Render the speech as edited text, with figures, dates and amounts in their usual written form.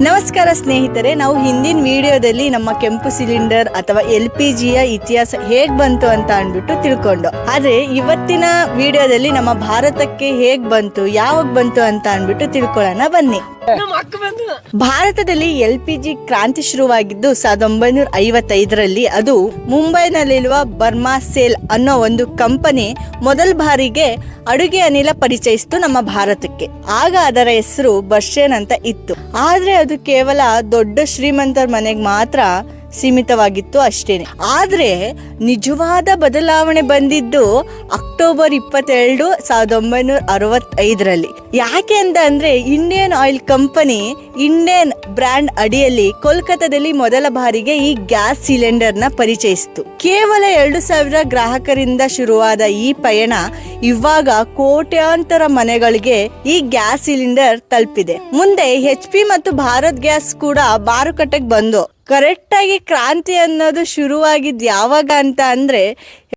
ನಮಸ್ಕಾರ ಸ್ನೇಹಿತರೆ, ನಾವು ಹಿಂದಿನ ವಿಡಿಯೋದಲ್ಲಿ ನಮ್ಮ ಕೆಂಪು ಸಿಲಿಂಡರ್ ಅಥವಾ LPGಯ ಇತಿಹಾಸ ಹೇಗ್ ಬಂತು ಅಂತ ಅಂದ್ಬಿಟ್ಟು ತಿಳ್ಕೊಂಡು, ಆದ್ರೆ ಇವತ್ತಿನ ವಿಡಿಯೋದಲ್ಲಿ ನಮ್ಮ ಭಾರತಕ್ಕೆ ಹೇಗ್ ಬಂತು, ಯಾವಾಗ ಬಂತು ಅಂತ ಅಂದ್ಬಿಟ್ಟು ತಿಳ್ಕೊಳ್ಳೋಣ ಬನ್ನಿ. ಭಾರತದಲ್ಲಿ LPG ಕ್ರಾಂತಿ ಶುರುವಾಗಿದ್ದು 1955ರಲ್ಲಿ. ಅದು ಮುಂಬೈನಲ್ಲಿರುವ ಬರ್ಮಾ ಸೇಲ್ ಅನ್ನೋ ಒಂದು ಕಂಪನಿ ಮೊದಲ ಬಾರಿಗೆ ಅಡುಗೆ ಅನಿಲ ಪರಿಚಯಿಸಿತು ನಮ್ಮ ಭಾರತಕ್ಕೆ. ಆಗ ಅದರ ಹೆಸರು ಬರ್ಷನ್ ಅಂತ ಇತ್ತು. ಆದ್ರೆ ಅದು ಕೇವಲ ದೊಡ್ಡ ಶ್ರೀಮಂತರ ಮನೆಗೆ ಮಾತ್ರ ಸೀಮಿತವಾಗಿತ್ತು ಅಷ್ಟೇನೆ. ಆದ್ರೆ ನಿಜವಾದ ಬದಲಾವಣೆ ಬಂದಿದ್ದು ಅಕ್ಟೋಬರ್ 22, 1965ರಲ್ಲಿ. ಯಾಕೆ ಅಂತ ಅಂದ್ರೆ Indian oil company Indian brand ಅಡಿಯಲ್ಲಿ ಕೋಲ್ಕತ್ತಾದಲ್ಲಿ ಮೊದಲ ಬಾರಿಗೆ ಈ ಗ್ಯಾಸ್ ಸಿಲಿಂಡರ್ ನ ಪರಿಚಯಿಸಿತು. ಕೇವಲ 2,000 ಗ್ರಾಹಕರಿಂದ ಶುರುವಾದ ಈ ಪಯಣ ಇವಾಗ ಕೋಟ್ಯಾಂತರ ಮನೆಗಳಿಗೆ ಈ ಗ್ಯಾಸ್ ಸಿಲಿಂಡರ್ ತಲುಪಿದೆ. ಮುಂದೆ HP ಮತ್ತು ಭಾರತ್ ಗ್ಯಾಸ್ ಕೂಡ ಮಾರುಕಟ್ಟೆಗೆ ಬಂದು. ಕರೆಕ್ಟ್ ಆಗಿ ಕ್ರಾಂತಿ ಅನ್ನೋದು ಶುರುವಾಗಿದ್ದು ಯಾವಾಗ ಅಂತ ಅಂದ್ರೆ